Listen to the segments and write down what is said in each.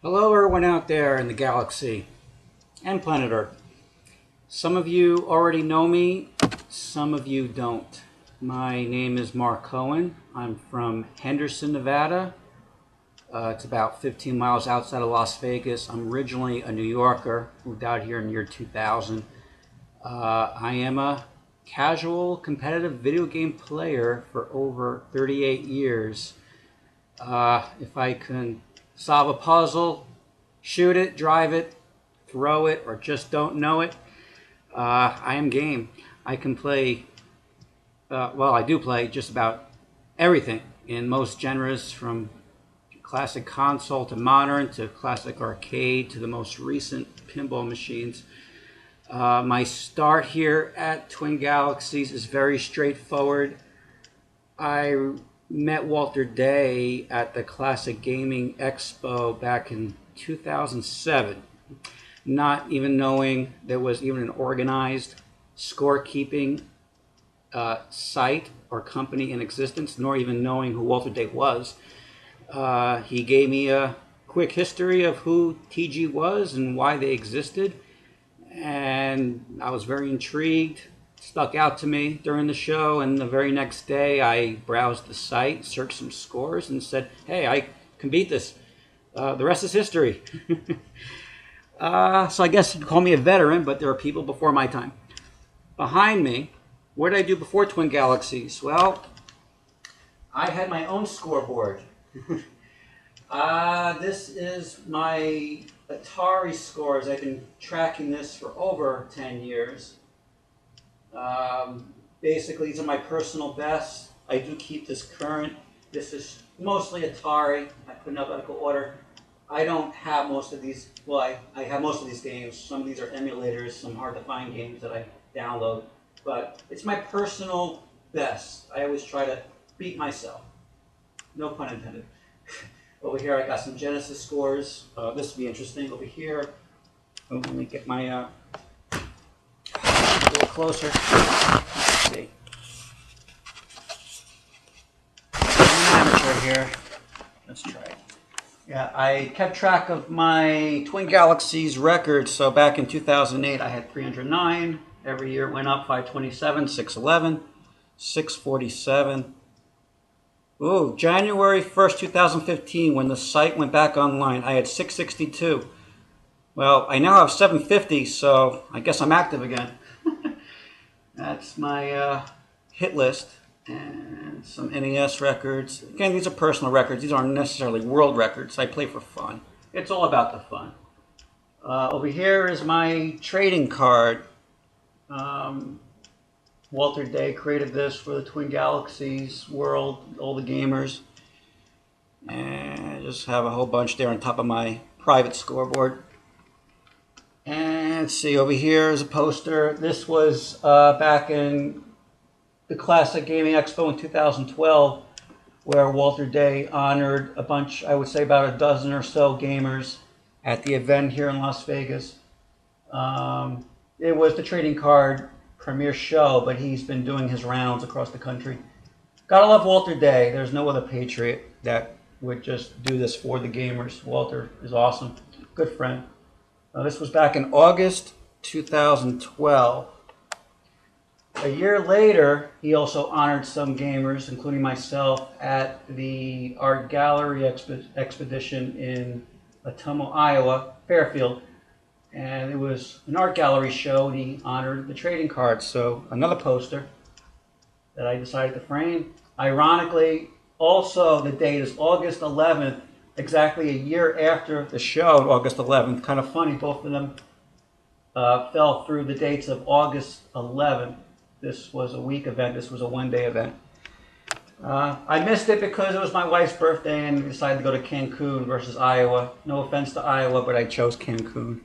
Hello, everyone out there in the galaxy and planet Earth. Some of you already know me, some of you don't. My name is Mark Cohen. I'm from Henderson, Nevada. It's about 15 miles outside of Las Vegas. I'm originally a New Yorker, moved out here in the year 2000. I am a casual competitive video game player for over 38 years. If I can solve a puzzle, shoot it, drive it, throw it, or just don't know it, I am game. I can play, I do play just about everything in most genres, from classic console to modern to classic arcade to the most recent pinball machines. My start here at Twin Galaxies is very straightforward. I met Walter Day at the Classic Gaming Expo back in 2007, not even knowing there was even an organized scorekeeping site or company in existence, nor even knowing who Walter Day was. He gave me a quick history of who TG was and why they existed, and I was very intrigued. Stuck out to me during the show, and the very next day I browsed the site, searched some scores, and said, hey, I can beat this. The rest is history. So I guess you'd call me a veteran, but there are people before my time. Behind me, what did I do before Twin Galaxies? Well, I had my own scoreboard. This is my Atari scores. I've been tracking this for over 10 years. Basically, these are my personal bests. I do keep this current. This is mostly Atari. I put in alphabetical order. I don't have most of these. Well, I have most of these games. Some of these are emulators, some hard to find games that I download. But it's my personal best. I always try to beat myself. No pun intended. Over here, I got some Genesis scores. This will be interesting. Over here, let me get my a little closer. Let's see. I'm an amateur here. Let's try it. Yeah, I kept track of my Twin Galaxies records. So back in 2008, I had 309. Every year it went up: 527, 611, 647. Ooh, January 1st, 2015, when the site went back online, I had 662. Well, I now have 750, so I guess I'm active again. That's my hit list, and some NES records. Again, these are personal records. These aren't necessarily world records. I play for fun. It's all about the fun. Over here is my trading card. Walter Day created this for the Twin Galaxies world, all the gamers. And I just have a whole bunch there on top of my private scoreboard. And let's see, over here is a poster. This was back in the Classic Gaming Expo in 2012, where Walter Day honored a bunch, I would say about a dozen or so gamers at the event here in Las Vegas. It was the trading card premiere show, but he's been doing his rounds across the country. Gotta love Walter Day. There's no other patriot that would just do this for the gamers. Walter is awesome. Good friend. This was back in August 2012. A year later, he also honored some gamers, including myself, at the Art Gallery expedition in Atomo, Iowa, Fairfield. And it was an art gallery show, and he honored the trading cards. So another poster that I decided to frame. Ironically, also the date is August 11th, exactly a year after the show, August 11th. Kind of funny, both of them fell through the dates of August 11th. This was a week event. This was a one-day event. I missed it because it was my wife's birthday and we decided to go to Cancun versus Iowa. No offense to Iowa, but I chose Cancun.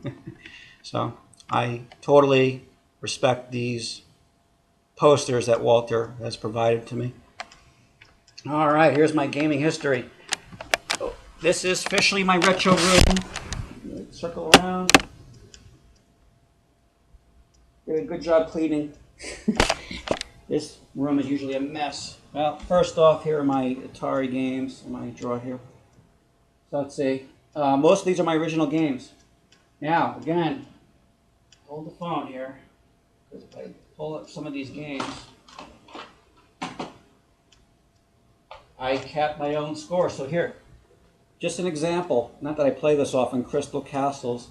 So I totally respect these posters that Walter has provided to me. All right, here's my gaming history. This is officially my retro room. Circle around. Did a good job cleaning. This room is usually a mess. Well, first off, here are my Atari games in my drawer here. So let's see. Most of these are my original games. Now, again, hold the phone here, because if I pull up some of these games, I kept my own score. So here, just an example, not that I play this often, Crystal Castles.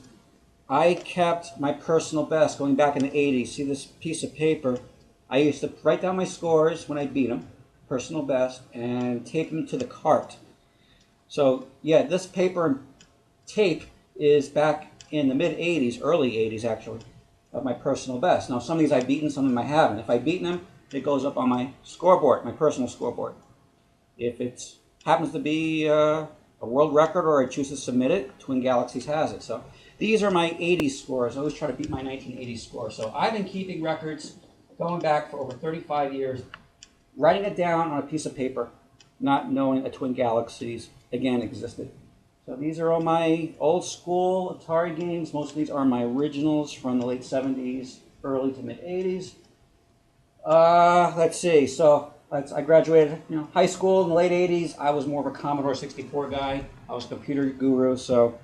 I kept my personal best going back in the 80s. See this piece of paper? I used to write down my scores when I beat them, personal best, and tape them to the cart. So yeah, this paper and tape is back in the mid 80s, early 80s actually, of my personal best. Now some of these I've beaten, some of them I haven't. If I've beaten them, it goes up on my scoreboard, my personal scoreboard. If it happens to be a world record or I choose to submit it, Twin Galaxies has it. So these are my 80s scores. I always try to beat my 1980s score. So I've been keeping records going back for over 35 years, writing it down on a piece of paper, not knowing that Twin Galaxies, again, existed. So these are all my old school Atari games. Most of these are my originals from the late 70s, early to mid 80s. Let's see. So I graduated high school in the late 80s. I was more of a Commodore 64 guy. I was a computer guru, so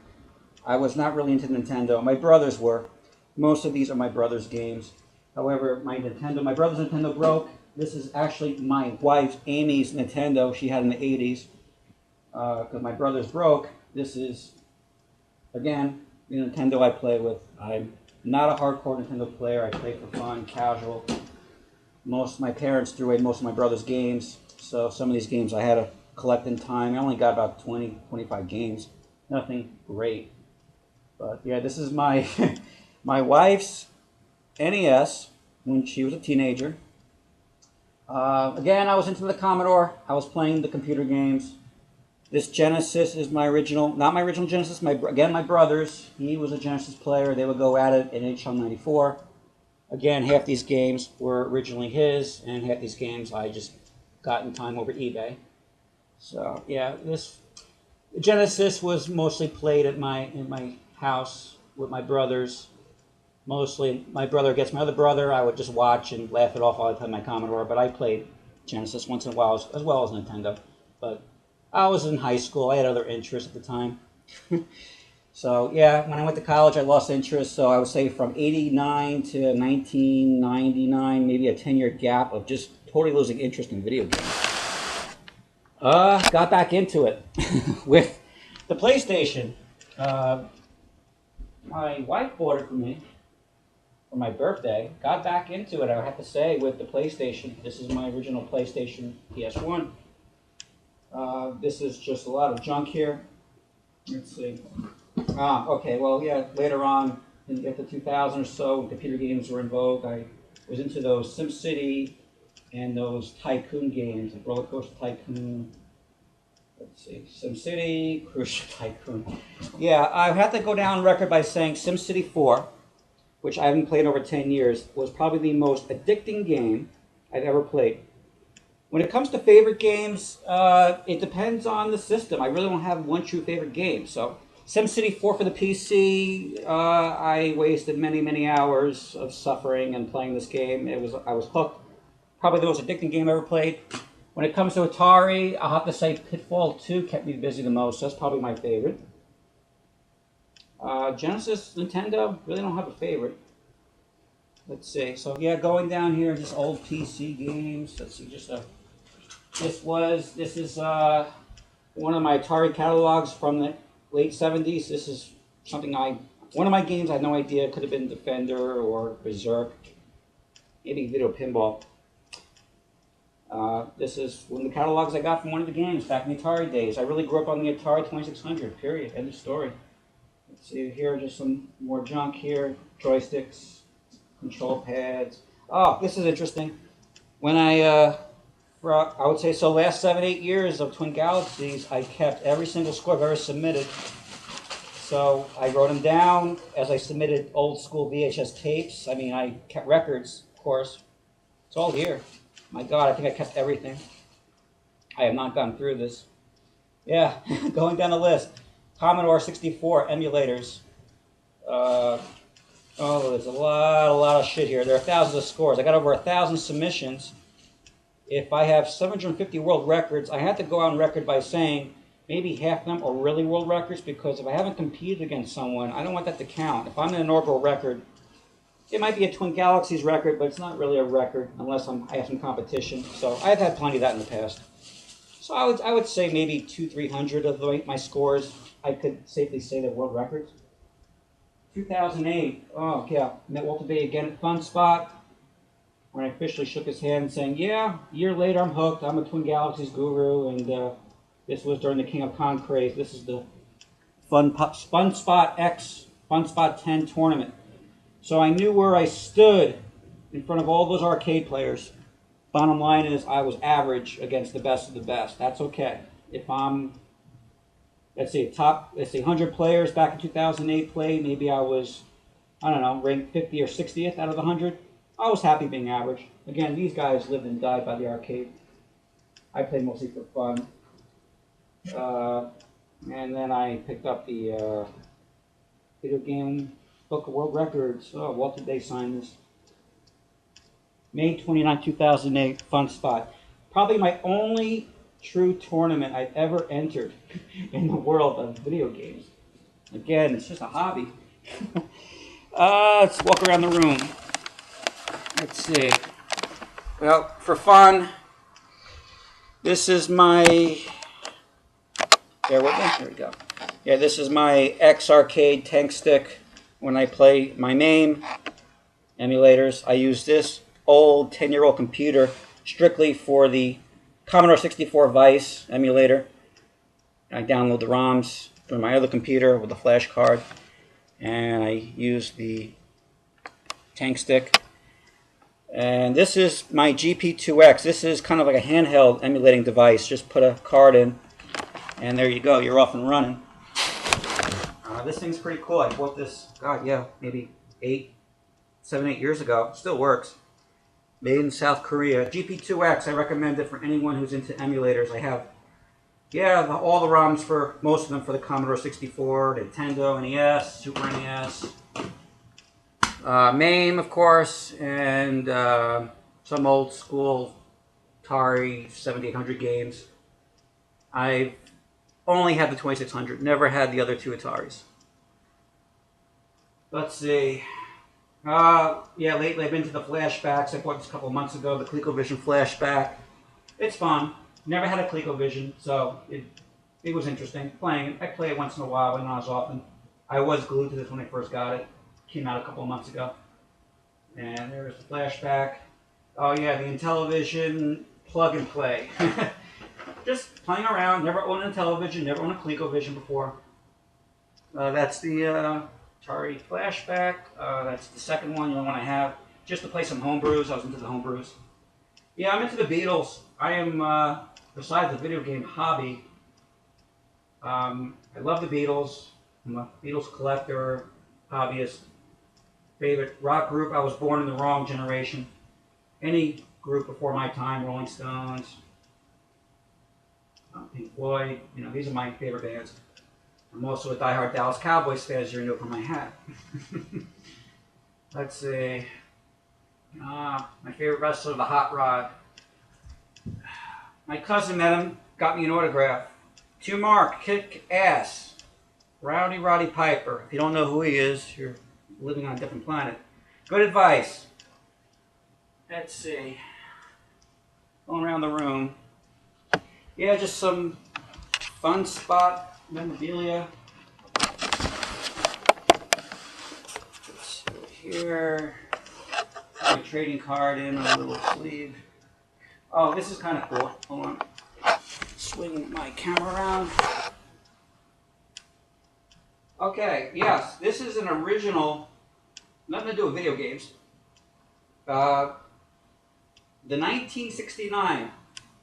I was not really into Nintendo. My brothers were. Most of these are my brother's games. However, my brother's Nintendo broke. This is actually my wife, Amy's Nintendo she had in the 80s. Because my brother's broke. This is, again, the Nintendo I play with. I'm not a hardcore Nintendo player. I play for fun, casual. My parents threw away most of my brother's games. So some of these games I had to collect in time. I only got about 20, 25 games. Nothing great. But yeah, this is my my wife's NES when she was a teenager. Again, I was into the Commodore. I was playing the computer games. This Genesis is my original, not my original Genesis. My brother's. He was a Genesis player. They would go at it in HL 94. Again, half these games were originally his, and half these games I just got in time over eBay. So yeah, this Genesis was mostly played in my house with my brothers. Mostly, my brother gets my other brother. I would just watch and laugh it off while I played my Commodore. But I played Genesis once in a while, as well as Nintendo. But I was in high school. I had other interests at the time. So yeah, when I went to college, I lost interest. So I would say from '89 to 1999, maybe a 10-year gap of just totally losing interest in video games. Got back into it with the PlayStation. My wife bought it for me for my birthday. Got back into it, I have to say, with the PlayStation. This is my original PlayStation PS1. This is just a lot of junk here. Let's see. Okay, well, yeah, later on, in the 2000 or so, when computer games were in vogue, I was into those SimCity and those tycoon games, like Roller Coaster Tycoon. Let's see, SimCity, Cruise Tycoon. Yeah, I have to go down record by saying SimCity 4, which I haven't played in over 10 years, was probably the most addicting game I've ever played. When it comes to favorite games, it depends on the system. I really don't have one true favorite game. So SimCity 4 for the PC, I wasted many, many hours of suffering and playing this game. I was hooked. Probably the most addicting game I ever played. When it comes to Atari, I'll have to say Pitfall 2 kept me busy the most. That's probably my favorite. Genesis, Nintendo, really don't have a favorite. Let's see. So yeah, going down here, just old PC games. Let's see, this is one of my Atari catalogs from the late 70s. This is one of my games I had no idea. It could have been Defender or Berserk, maybe Video Pinball. This is one of the catalogs I got from one of the games back in the Atari days. I really grew up on the Atari 2600, period. End of story. Let's see, here just some more junk here. Joysticks, control pads. Oh, this is interesting. When I would say so last 7-8 years of Twin Galaxies, I kept every single score I've ever submitted. So I wrote them down as I submitted old school VHS tapes. I mean, I kept records, of course. It's all here. My God, I think I kept everything. I have not gone through this. Yeah, going down the list. Commodore 64 emulators. There's a lot of shit here. There are thousands of scores. I got over 1,000 submissions. If I have 750 world records, I have to go on record by saying maybe half of them are really world records, because if I haven't competed against someone, I don't want that to count. If I'm in an inaugural record, it might be a Twin Galaxies record, but it's not really a record unless I have some competition. So I've had plenty of that in the past. So I would say maybe 200-300 of my scores I could safely say they're world records. 2008, oh yeah, met Walter Bay again at Fun Spot, when I officially shook his hand saying, yeah, a year later I'm hooked, I'm a Twin Galaxies guru, and this was during the King of Con craze. This is the Fun Spot X, Fun Spot 10 tournament. So I knew where I stood in front of all those arcade players. Bottom line is I was average against the best of the best. That's okay. If I'm, let's say 100 players back in 2008 played, maybe I was, I don't know, ranked 50 or 60th out of the 100. I was happy being average. Again, these guys lived and died by the arcade. I played mostly for fun. And then I picked up the video game Book of World Records. Oh, Walter Day signed this. May 29, 2008, Fun Spot. Probably my only true tournament I've ever entered in the world of video games. Again, it's just a hobby. Let's walk around the room. Let's see. Well, for fun, this is my, bear with me, there we go. Yeah, this is my X-Arcade tank stick when I play my MAME emulators. I use this old 10-year-old computer strictly for the Commodore 64 Vice emulator. I download the ROMs from my other computer with a flash card, and I use the tank stick. And this is my GP2X. This is kind of like a handheld emulating device. Just put a card in, and there you go. You're off and running. This thing's pretty cool. I bought this, God, yeah, maybe 7, 8 years ago. It still works. Made in South Korea. GP2X, I recommend it for anyone who's into emulators. I have, all the ROMs for, most of them for the Commodore 64, Nintendo, NES, Super NES, MAME, of course, and some old school Atari 7800 games. I've only had the 2600, never had the other two Ataris. Let's see. Lately I've been to the flashbacks. I bought this a couple of months ago, the ColecoVision flashback. It's fun. Never had a ColecoVision, so it was interesting playing it. I play it once in a while, but not as often. I was glued to this when I first got it. Came out a couple of months ago. And there's the flashback. Oh yeah, the Intellivision plug and play. Just playing around. Never owned a television. Never owned a ColecoVision before. That's the Atari flashback. That's the second one, the one I have. Just to play some homebrews. I was into the homebrews. Yeah, I'm into the Beatles. I am, besides the video game hobby, I love the Beatles. I'm a Beatles collector, hobbyist. Favorite rock group, I was born in the wrong generation. Any group before my time, Rolling Stones, Pink Floyd, these are my favorite bands. I'm also a diehard Dallas Cowboys fan, as you know from my hat. Let's see. My favorite wrestler, the Hot Rod. My cousin met him, got me an autograph. To Mark, kick ass. Rowdy Roddy Piper. If you don't know who he is, you're living on a different planet. Good advice. Let's see. Going around the room. Yeah, just some Fun Spot memorabilia. Let's see here. My trading card in a little sleeve. Oh, this is kind of cool. Hold on. Swing my camera around. Okay, yes, this is an original, nothing to do with video games. The 1969,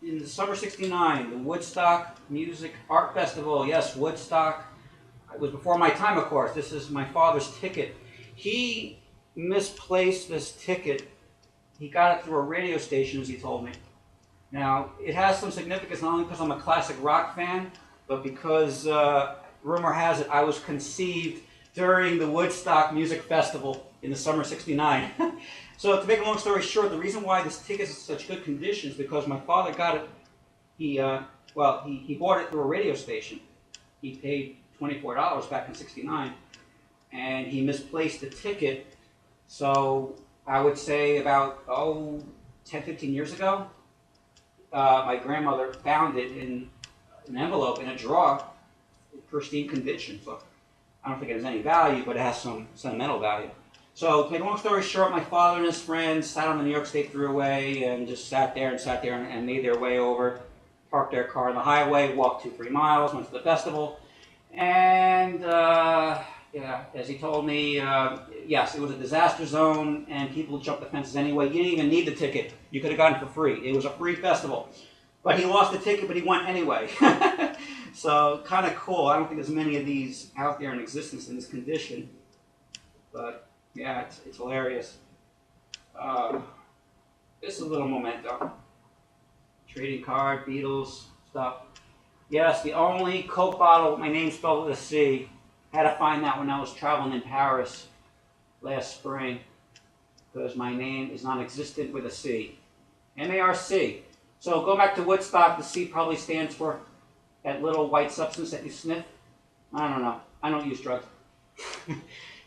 in the summer '69, the Woodstock Music Art Festival. Yes, Woodstock. It was before my time, of course. This is my father's ticket. He misplaced this ticket. He got it through a radio station, as he told me. Now, it has some significance not only because I'm a classic rock fan, but because rumor has it I was conceived during the Woodstock Music Festival in the summer '69. So to make a long story short, the reason why this ticket is in such good condition is because my father got it. He Well, he bought it through a radio station. He paid $24 back in '69, and he misplaced the ticket. So I would say about 10, 15 years ago, my grandmother found it in an envelope in a drawer, in pristine condition. So I don't think it has any value, but it has some sentimental value. So, to make a long story short, my father and his friends sat on the New York State Thruway and just sat there and made their way over, parked their car on the highway, walked 2-3 miles, went to the festival, and yeah, as he told me, yes, it was a disaster zone, and people jumped the fences anyway. You didn't even need the ticket; you could have gotten it for free. It was a free festival, but he lost the ticket, but he went anyway. So, kind of cool. I don't think there's many of these out there in existence in this condition, but. Yeah, it's hilarious. This is a little memento. Trading card, Beatles, stuff. Yes, the only Coke bottle with my name spelled with a C. Had to find that when I was traveling in Paris last spring, because my name is non-existent with a C. M-A-R-C. So go back to Woodstock, the C probably stands for that little white substance that you sniff. I don't know. I don't use drugs.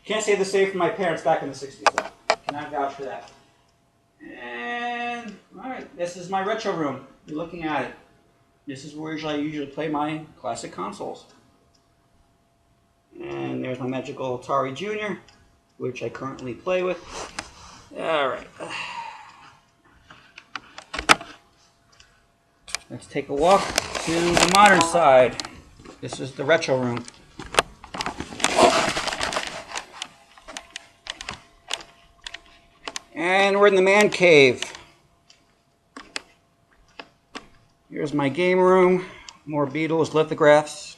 Can't say the same for my parents back in the 60s, though. Cannot vouch for that. And, alright, this is my retro room. You're looking at it. This is where I usually play my classic consoles. And there's my magical Atari Jr., which I currently play with. Alright. Let's take a walk to the modern side. This is the retro room. And we're in the man cave. Here's my game room. More Beatles lithographs.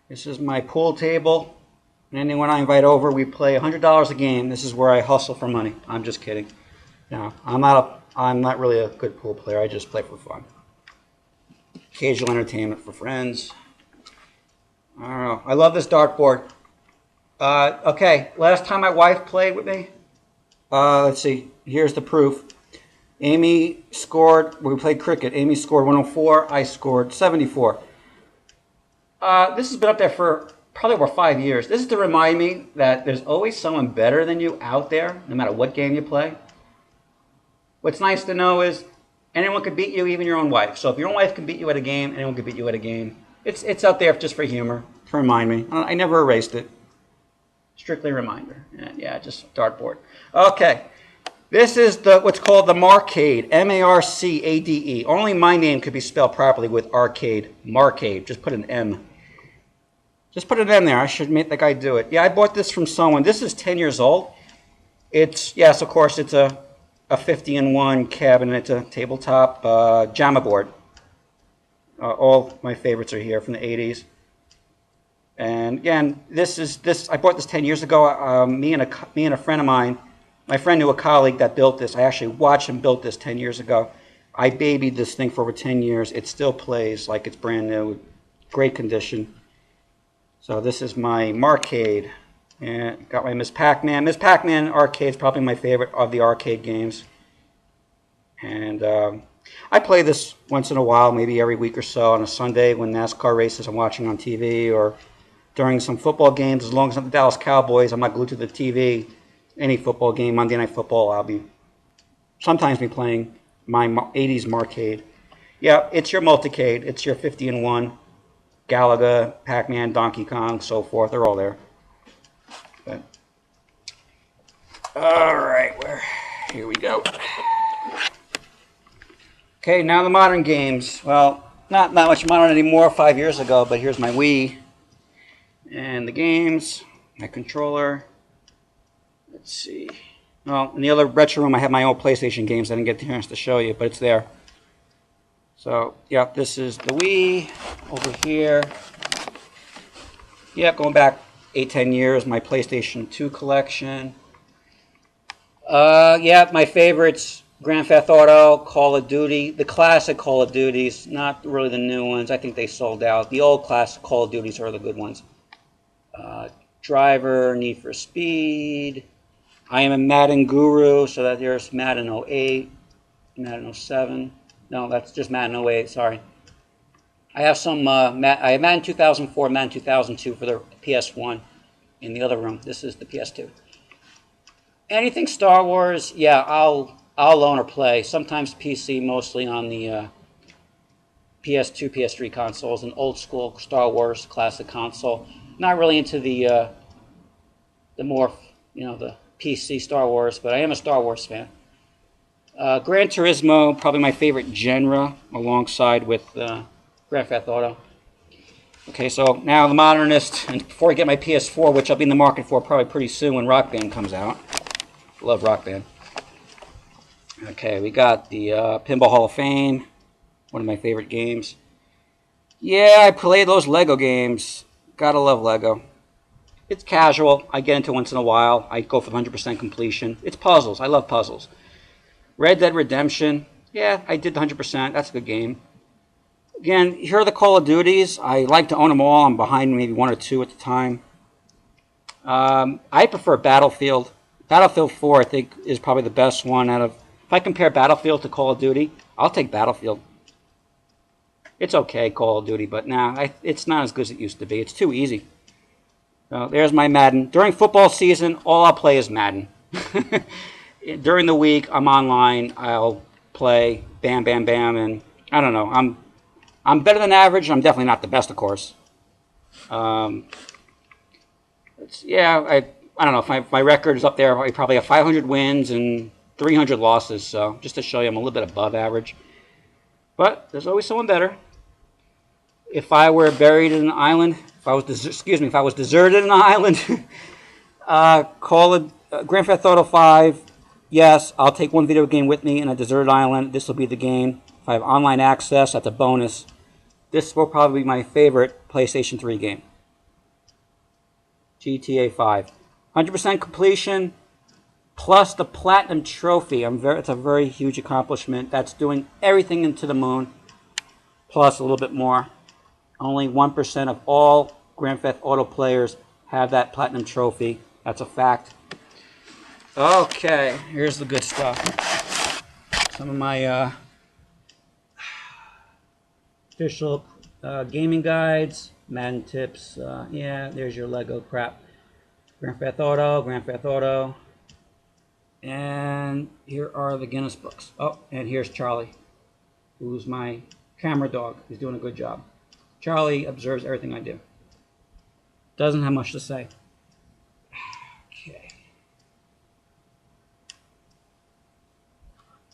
This is my pool table. And anyone I invite over, we play $100 a game. This is where I hustle for money. I'm just kidding. No, I'm not really a good pool player. I just play for fun. Occasional entertainment for friends. I don't know. I love this dartboard. Okay, last time my wife played with me, let's see, here's the proof. Amy scored, we played cricket, Amy scored 104, I scored 74. This has been up there for probably over 5 years. This is to remind me that there's always someone better than you out there, no matter what game you play. What's nice to know is anyone can beat you, even your own wife. So if your own wife can beat you at a game, anyone can beat you at a game. It's out there just for humor, to remind me. I never erased it. Strictly a reminder. Yeah, just dartboard. Okay, this is what's called the Marcade, M-A-R-C-A-D-E. Only my name could be spelled properly with arcade, Marcade. Just put an M. Just put an M there. I should make the guy do it. Yeah, I bought this from someone. This is 10 years old. Yes, of course, it's a 50-in-1 cabinet, a tabletop JAMA board. All my favorites are here from the 80s. And again, I bought this 10 years ago. Me and a friend of mine, my friend knew a colleague that built this. I actually watched him build this 10 years ago. I babied this thing for over 10 years. It still plays like it's brand new, great condition. So this is my Marcade. And got my Miss Pac-Man. Miss Pac-Man arcade is probably my favorite of the arcade games. And I play this once in a while, maybe every week or so on a Sunday when NASCAR races I'm watching on TV, or during some football games. As long as I'm the Dallas Cowboys, I'm not glued to the TV. Any football game, Monday Night Football, I'll sometimes be playing my 80s Marcade. Yeah, it's your multicade. It's your 50-in-1. Galaga, Pac-Man, Donkey Kong, so forth. They're all there. But, all right, here we go. Okay, now the modern games. Well, not much modern anymore 5 years ago, but here's my Wii. And the games, my controller. Let's see. Well, in the other retro room, I have my old PlayStation games. I didn't get the chance to show you, but it's there. So, yeah, this is the Wii over here. Yeah, going back 8-10 years, my PlayStation 2 collection. Yeah, my favorites, Grand Theft Auto, Call of Duty, the classic Call of Duties, not really the new ones. I think they sold out. The old classic Call of Duties are the good ones. Driver, Need for Speed. I am a Madden guru, so that there's Madden 08, Madden 07. No, that's just Madden 08, sorry. I have some, I have Madden 2004, Madden 2002 for the PS1 in the other room. This is the PS2. Anything Star Wars, yeah, I'll loan or play. Sometimes PC, mostly on the PS2, PS3 consoles, an old school Star Wars classic console. Not really into the more, the PC Star Wars, but I am a Star Wars fan. Gran Turismo, probably my favorite genre, alongside with Grand Theft Auto. Okay, so now the modernist, and before I get my PS4, which I'll be in the market for probably pretty soon when Rock Band comes out. Love Rock Band. Okay, we got the Pinball Hall of Fame, one of my favorite games. Yeah, I play those Lego games. Gotta love Lego. It's casual. I get into it once in a while. I go for 100% completion. It's puzzles. I love puzzles. Red Dead Redemption. Yeah, I did the 100%. That's a good game. Again, here are the Call of Duties. I like to own them all. I'm behind maybe one or two at the time. I prefer Battlefield. Battlefield 4, I think, is probably the best one out of... If I compare Battlefield to Call of Duty, I'll take Battlefield. It's okay, Call of Duty, but it's not as good as it used to be. It's too easy. There's my Madden. During football season, all I'll play is Madden. During the week, I'm online. I'll play bam, bam, bam, and I don't know. I'm better than average. I'm definitely not the best, of course. I don't know if my record is up there. I probably have 500 wins and 300 losses. So just to show you, I'm a little bit above average. But there's always someone better. If I were buried in an island, if I was deserted in an island, call it Grand Theft Auto 5. Yes, I'll take one video game with me in a deserted island. This will be the game. If I have online access, that's a bonus. This will probably be my favorite PlayStation 3 game. GTA 5. 100% completion plus the Platinum Trophy. It's a very huge accomplishment. That's doing everything into the moon plus a little bit more. Only 1% of all Grand Theft Auto players have that Platinum Trophy. That's a fact. Okay, here's the good stuff. Some of my official gaming guides, Madden tips. Yeah, there's your Lego crap. Grand Theft Auto. And here are the Guinness books. Oh, and here's Charlie, who's my camera dog. He's doing a good job. Charlie observes everything I do. Doesn't have much to say. Okay.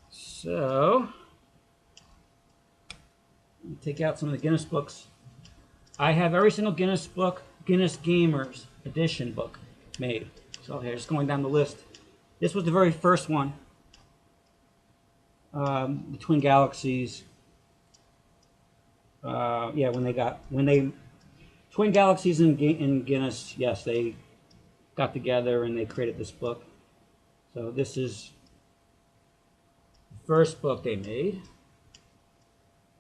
So, let me take out some of the Guinness books. I have every single Guinness book, Guinness Gamers Edition book made. So here, just going down the list. This was the very first one. The Twin Galaxies. Twin Galaxies and Guinness, yes, they got together and they created this book. So this is the first book they made.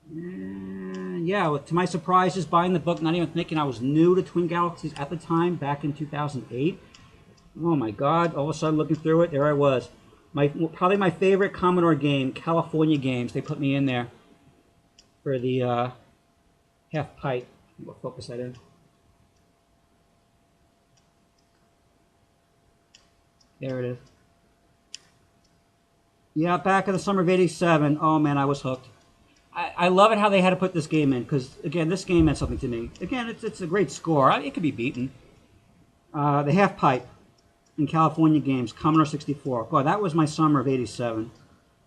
And yeah, to my surprise, just buying the book, not even thinking, I was new to Twin Galaxies at the time, back in 2008. Oh my God, all of a sudden looking through it, there I was. Probably my favorite Commodore game, California Games. They put me in there for the half pipe. We'll focus that in. There it is. Yeah, back in the summer of '87. Oh man, I was hooked. I love it how they had to put this game in, because again, this game meant something to me. Again, it's a great score. It could be beaten. The half pipe in California Games, Commodore 64. Boy, that was my summer of '87.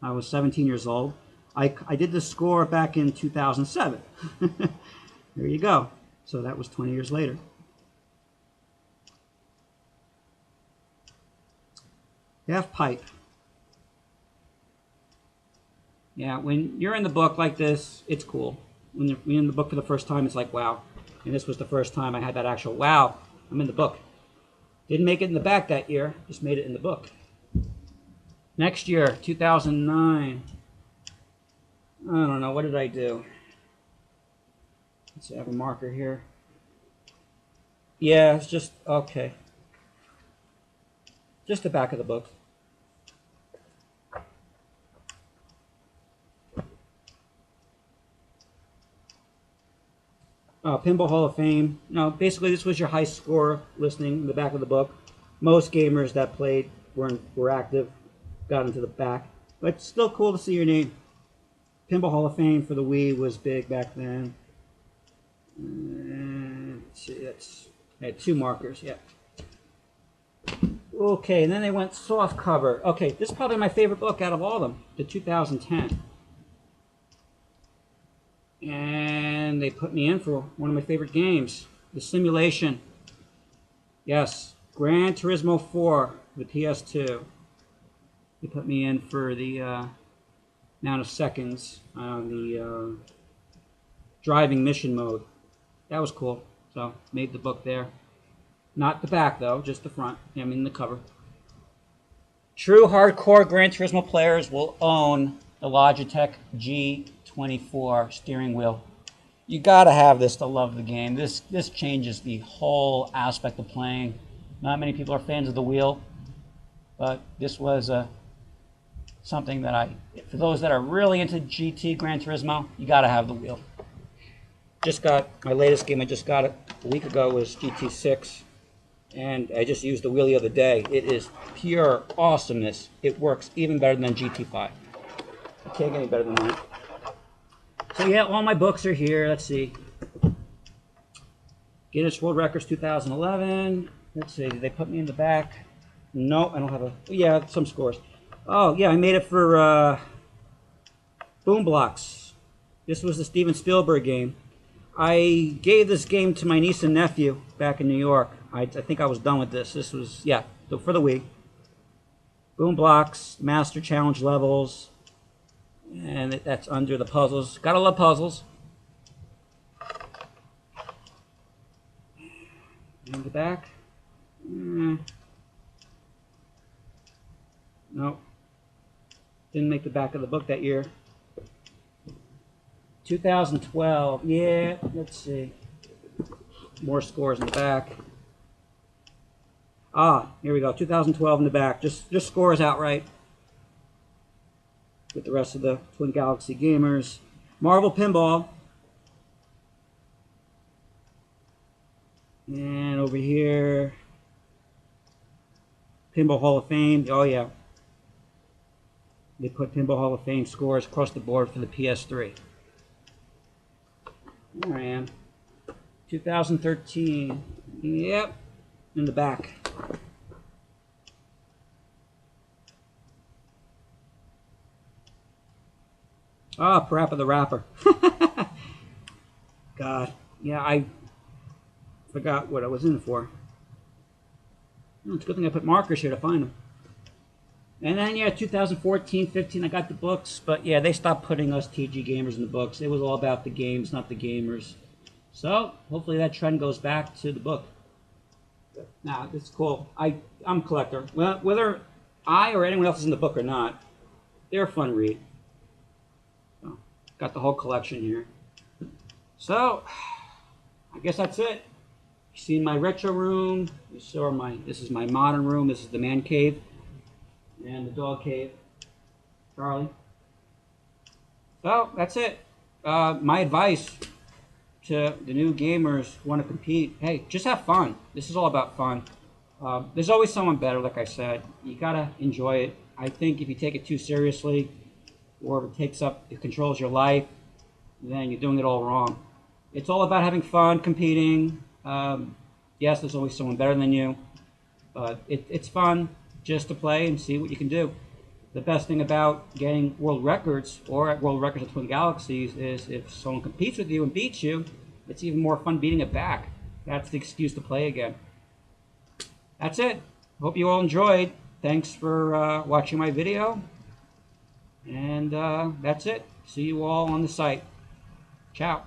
I was 17 years old. I did the score back in 2007. There you go. So that was 20 years later. Half pipe. Yeah, when you're in the book like this, it's cool. When you're in the book for the first time, it's like, wow. And this was the first time I had that actual, wow, I'm in the book. Didn't make it in the back that year, just made it in the book. Next year, 2009. I don't know, what did I do? Let's see, I have a marker here. Yeah, it's just, okay. Just the back of the book. Pinball Hall of Fame. Basically this was your high score listing in the back of the book. Most gamers that played were active, got into the back. But it's still cool to see your name. Pinball Hall of Fame for the Wii was big back then. Let's see, I had 2 markers, yeah. Okay, and then they went soft cover. Okay, this is probably my favorite book out of all of them, the 2010. And they put me in for one of my favorite games, the simulation. Yes, Gran Turismo 4, the PS2. They put me in for the amount of seconds on the driving mission mode. That was cool. So, made the book there. Not the back, though, just the front. I mean, the cover. True hardcore Gran Turismo players will own the Logitech G24 steering wheel. You gotta have this to love the game. This changes the whole aspect of playing. Not many people are fans of the wheel, but this was something that for those that are really into GT Gran Turismo, you gotta have the wheel. Just got my latest game. I just got it a week ago was GT6, and I just used the wheel the other day. It is pure awesomeness. It works even better than GT5. You can't get any better than that. So yeah, all my books are here. Let's see. Guinness World Records 2011. Let's see. Did they put me in the back? No, I don't have a. Yeah, some scores. Oh yeah, I made it for Boom Blocks. This was the Steven Spielberg game. I gave this game to my niece and nephew back in New York. I think I was done with this. This was, yeah, for the Wii. Boom Blocks, Master Challenge levels, and that's under the puzzles. Gotta love puzzles. And the back. Nope. Didn't make the back of the book that year. 2012, yeah, let's see. More scores in the back. Here we go, 2012 in the back. Just scores outright. With the rest of the Twin Galaxy gamers. Marvel Pinball. And over here, Pinball Hall of Fame. Oh yeah. They put Pinball Hall of Fame scores across the board for the PS3. There I am. 2013. Yep. In the back. Parappa the Rapper. God. Yeah, I forgot what I was in for. It's a good thing I put markers here to find them. And then, yeah, 2014, 15, I got the books. But, yeah, they stopped putting us TG gamers in the books. It was all about the games, not the gamers. So, hopefully that trend goes back to the book. Nah, it's cool. I'm a collector. Well, whether I or anyone else is in the book or not, they're a fun read. So, got the whole collection here. So, I guess that's it. You see my retro room. You saw this is my modern room. This is the man cave. And the dog cave, Charlie. So, that's it. My advice to the new gamers who want to compete, hey, just have fun. This is all about fun. There's always someone better, like I said. You gotta enjoy it. I think if you take it too seriously, or if it controls your life, then you're doing it all wrong. It's all about having fun, competing. Yes, there's always someone better than you, but it's fun just to play and see what you can do. The best thing about getting world records or at World Records of Twin Galaxies is if someone competes with you and beats you, it's even more fun beating it back. That's the excuse to play again. That's it. Hope you all enjoyed. Thanks for watching my video. And that's it. See you all on the site. Ciao.